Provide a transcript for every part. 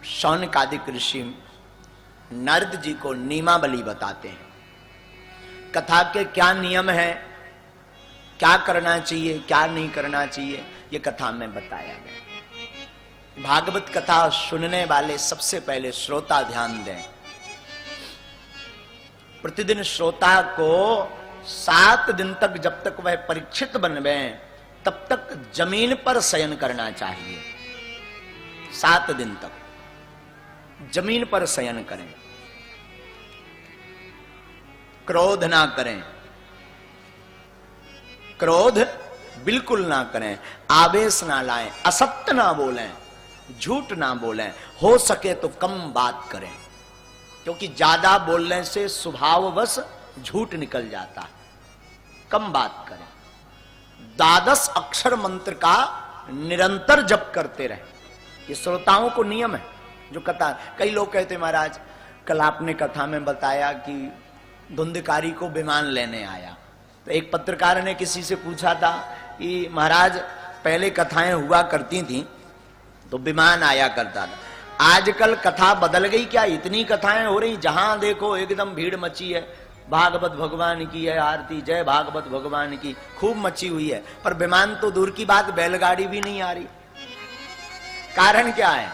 शौनकादिक ऋषि नारद जी को नियमावली बताते हैं। कथा के क्या नियम है, क्या करना चाहिए, क्या नहीं करना चाहिए, ये कथा में बताया गया। भागवत कथा सुनने वाले सबसे पहले श्रोता ध्यान दें। प्रतिदिन श्रोता को 7 दिन तक, जब तक वह परीक्षित बनवे तब तक जमीन पर शयन करना चाहिए। 7 दिन तक जमीन पर शयन करें, क्रोध ना करें, क्रोध बिल्कुल ना करें, आवेश ना लाएं, असत्य ना बोलें, झूठ ना बोलें, हो सके तो कम बात करें, क्योंकि ज्यादा बोलने से स्वभाववश झूठ निकल जाता है। कम बात करें। 12 अक्षर मंत्र का निरंतर जप करते रहे। ये श्रोताओं को नियम है। जो कथा, कई लोग कहते महाराज कल आपने कथा में बताया कि धुंधकारी को विमान लेने आया, तो एक पत्रकार ने किसी से पूछा था कि महाराज पहले कथाएं हुआ करती थी तो विमान आया करता था, आजकल कथा बदल गई क्या? इतनी कथाएं हो रही, जहां देखो एकदम भीड़ मची है, भागवत भगवान की है आरती, जय भागवत भगवान की खूब मची हुई है, पर विमान तो दूर की बात, बैलगाड़ी भी नहीं आ रही। कारण क्या है?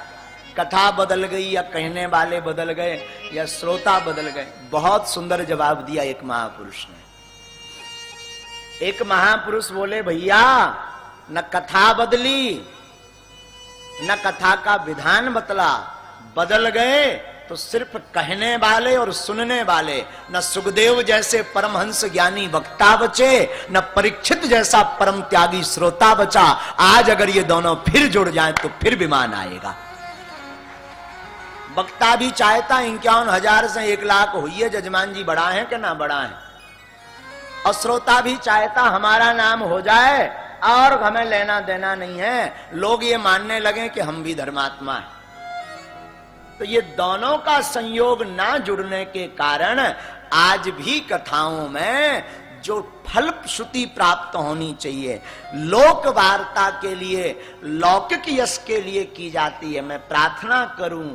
कथा बदल गई या कहने वाले बदल गए या श्रोता बदल गए? बहुत सुंदर जवाब दिया एक महापुरुष ने। एक महापुरुष बोले भैया न कथा बदली न कथा का विधान बदला, बदल गए तो सिर्फ कहने वाले और सुनने वाले। न सुखदेव जैसे परमहंस ज्ञानी वक्ता बचे, न परीक्षित जैसा परम त्यागी श्रोता बचा। आज अगर ये दोनों फिर जुड़ जाएं तो फिर विमान आएगा। वक्ता भी चाहता 51,000 से 1,00,000 हुई है, जजमान जी बड़ा है कि ना बड़ा है, और श्रोता भी चाहता हमारा नाम हो जाए और हमें लेना देना नहीं है, लोग ये मानने लगे कि हम भी धर्मात्मा हैं। तो ये दोनों का संयोग ना जुड़ने के कारण आज भी कथाओं में जो फलश्रुति प्राप्त होनी चाहिए, लोक वार्ता के लिए, लौकिक यश के लिए की जाती है। मैं प्रार्थना करूं,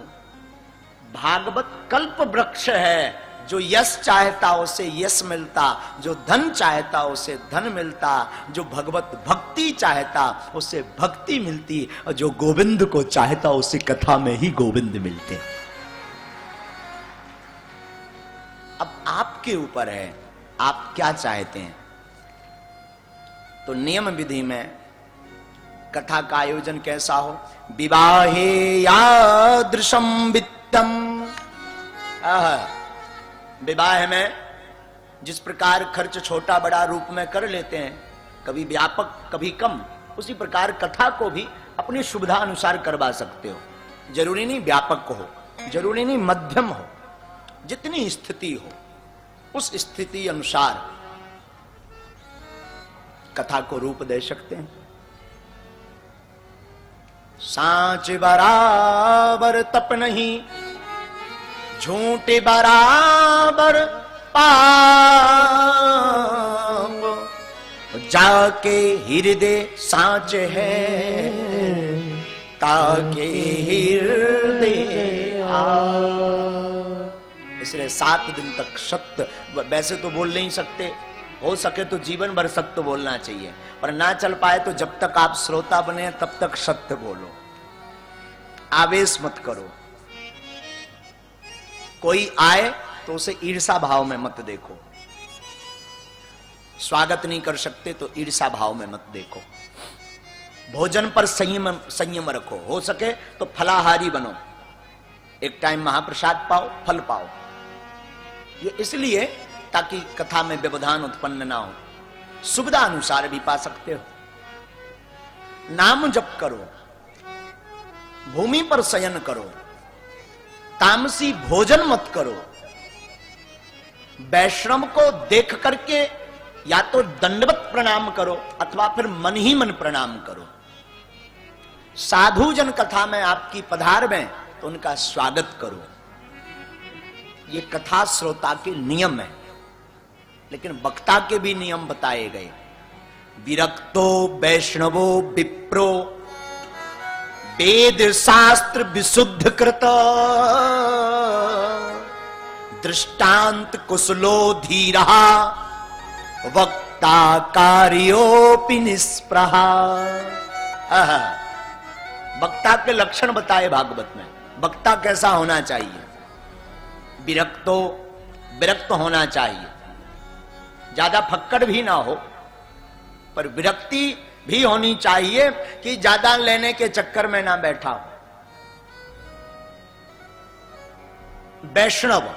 भागवत कल्प वृक्ष है, जो यश चाहता उसे यश मिलता, जो धन चाहता उसे धन मिलता, जो भगवत भक्ति चाहता उसे भक्ति मिलती, और जो गोविंद को चाहता उसे कथा में ही गोविंद मिलते। अब आपके ऊपर है, आप क्या चाहते हैं। तो नियम विधि में कथा का आयोजन कैसा हो? विवाहे यादृशम वित्तम, विवाह में जिस प्रकार खर्च छोटा बड़ा रूप में कर लेते हैं, कभी व्यापक कभी कम, उसी प्रकार कथा को भी अपनी सुविधा अनुसार करवा सकते हो। जरूरी नहीं व्यापक हो, जरूरी नहीं मध्यम हो, जितनी स्थिति हो उस स्थिति अनुसार कथा को रूप दे सकते हैं। सांच बराबर तप नहीं, झूठ बराबर पाप, जाके हृदय सांच है ताके हृदय आ। इसलिए 7 दिन तक सत्य, वैसे तो बोल नहीं सकते, हो सके तो जीवन भर सत्य बोलना चाहिए, और ना चल पाए तो जब तक आप श्रोता बने तब तक सत्य बोलो, आवेश मत करो। कोई आए तो उसे ईर्षा भाव में मत देखो, स्वागत नहीं कर सकते तो ईर्षा भाव में मत देखो। भोजन पर संयम रखो, हो सके तो फलाहारी बनो, एक टाइम महाप्रसाद पाओ, फल पाओ। ये इसलिए ताकि कथा में व्यवधान उत्पन्न ना हो, सुविधा अनुसार भी पा सकते हो। नाम जप करो, भूमि पर शयन करो, तामसी भोजन मत करो, वैष्णव को देख करके या तो दंडवत प्रणाम करो अथवा फिर मन ही मन प्रणाम करो। साधु जन कथा में आपकी पधार में तो उनका स्वागत करो। ये कथा श्रोता के नियम है, लेकिन वक्ता के भी नियम बताए गए। विरक्तो वैष्णवो विप्रो वेद शास्त्र विशुद्ध कृत दृष्टांत कुशलो धीरा वक्ता कार्योपि निष्प्रहा। वक्ता के लक्षण बताए भागवत में। वक्ता कैसा होना चाहिए? विरक्त होना चाहिए, ज्यादा फक्कड़ भी ना हो, पर विरक्ति भी होनी चाहिए कि ज्यादा लेने के चक्कर में ना बैठा हो। वैष्णव,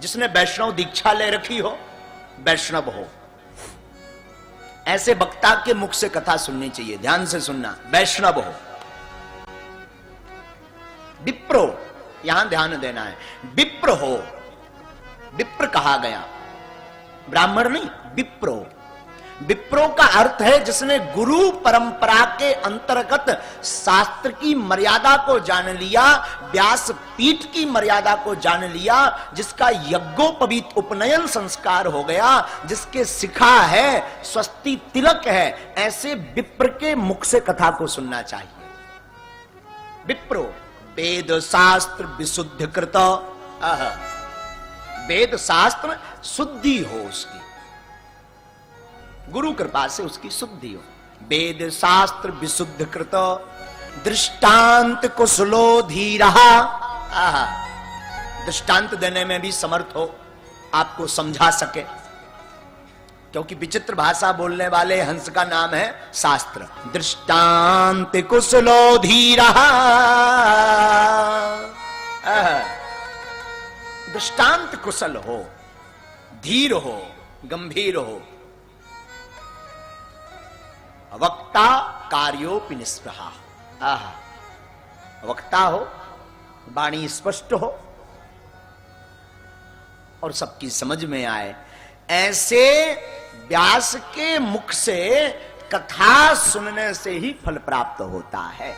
जिसने वैष्णव दीक्षा ले रखी हो, वैष्णव हो, ऐसे वक्ता के मुख से कथा सुननी चाहिए। ध्यान से सुनना, वैष्णव हो। विप्रो, यहां ध्यान देना है, विप्र हो। विप्र कहा गया, ब्राह्मण नहीं, विप्रो। विप्रो का अर्थ है जिसने गुरु परंपरा के अंतर्गत शास्त्र की मर्यादा को जान लिया, व्यास पीठ की मर्यादा को जान लिया, जिसका यज्ञोपवीत उपनयन संस्कार हो गया, जिसके शिखा है, स्वस्ति तिलक है, ऐसे विप्र के मुख से कथा को सुनना चाहिए। विप्रो, वेद शास्त्र विशुद्ध कृत, वेद शास्त्र शुद्धि हो उसकी, गुरु कृपा से उसकी शुद्धि हो। वेद शास्त्र विशुद्ध कृत दृष्टांत कुशलो धीरा, दृष्टांत देने में भी समर्थ हो, आपको समझा सके, क्योंकि विचित्र भाषा बोलने वाले हंस का नाम है शास्त्र। दृष्टांत कुशलो धीरा, दृष्टांत कुशल हो, धीर हो, गंभीर हो। वक्ता कार्योपि निष्प्रहा, वक्ता हो, वाणी स्पष्ट हो और सबकी समझ में आए, ऐसे व्यास के मुख से कथा सुनने से ही फल प्राप्त होता है।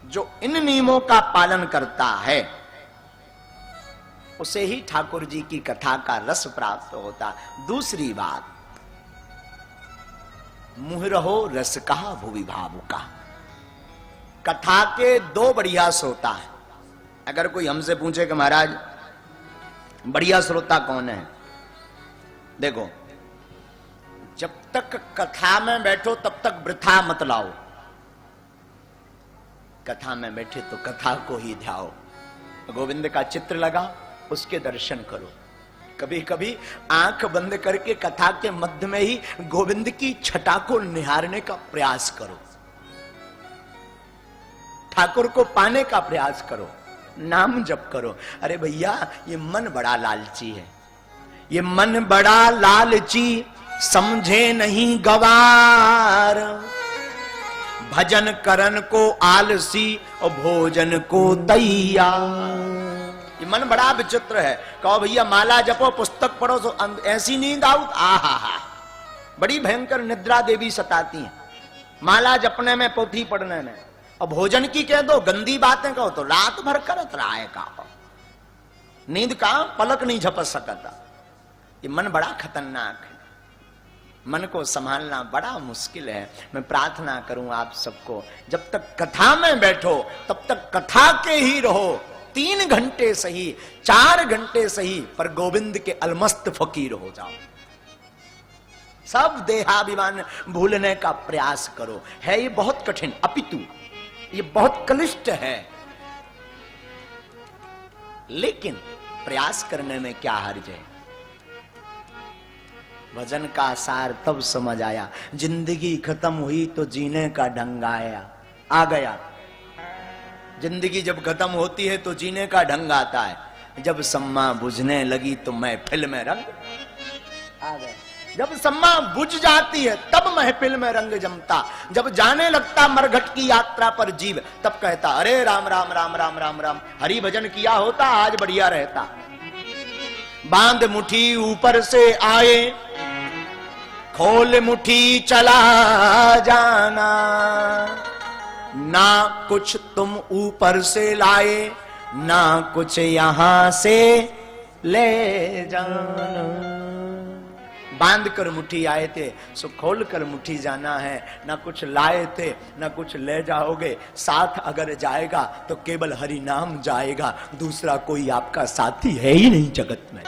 जो इन नियमों का पालन करता है उसे ही ठाकुर जी की कथा का रस प्राप्त होता। दूसरी बात, मुह रहो रस कहा भुवि भावुका। कथा के दो बढ़िया श्रोता है। अगर कोई हमसे पूछे कि महाराज बढ़िया श्रोता कौन है, देखो, जब तक कथा में बैठो तब तक वृथा मत लाओ। कथा में बैठे तो कथा को ही ध्याओ, गोविंद का चित्र लगा, उसके दर्शन करो। कभी कभी आंख बंद करके कथा के मध्य में ही गोविंद की छटा को निहारने का प्रयास करो, ठाकुर को पाने का प्रयास करो, नाम जप करो। अरे भैया, ये मन बड़ा लालची है, ये मन बड़ा लालची, समझे नहीं गवार। भजन करन को आलसी और भोजन को तैयार। ये मन बड़ा विचित्र है। कहो भैया माला जपो, पुस्तक पढ़ो, तो ऐसी नींद आउट, आहा, बड़ी भयंकर निद्रा देवी सताती है माला जपने में, पोथी पढ़ने में। और भोजन की कह दो, गंदी बातें कहो तो रात भर करत रहा है का, नींद का पलक नहीं झपक सकता। ये मन बड़ा खतरनाक है, मन को संभालना बड़ा मुश्किल है। मैं प्रार्थना करूं आप सबको, जब तक कथा में बैठो तब तक कथा के ही रहो। 3 घंटे सही, 4 घंटे सही, पर गोविंद के अलमस्त फकीर हो जाओ। सब देहाभिमान भूलने का प्रयास करो। है ये बहुत कठिन, अपितु ये बहुत क्लिष्ट है, लेकिन प्रयास करने में क्या हर्ज है। भजन का सार तब समझ आया, जिंदगी खत्म हुई तो जीने का ढंग आ गया। जिंदगी जब खत्म होती है तो जीने का ढंग आता है। जब सम्मा बुझने लगी तो महफिल में रंग आ गया। जब सम्मा बुझ जाती है तब महफिल में रंग जमता। जब जाने लगता मरघट की यात्रा पर जीव, तब कहता अरे राम राम राम राम राम राम, हरि भजन किया होता आज बढ़िया रहता। बांध मुट्ठी ऊपर से आए, खोल मुट्ठी चला जाना, ना कुछ तुम ऊपर से लाए, ना कुछ यहां से ले जाना। बांध कर मुट्ठी आए थे, सो खोल कर मुट्ठी जाना है। ना कुछ लाए थे ना कुछ ले जाओगे, साथ अगर जाएगा तो केवल हरि नाम जाएगा, दूसरा कोई आपका साथी है ही नहीं जगत में।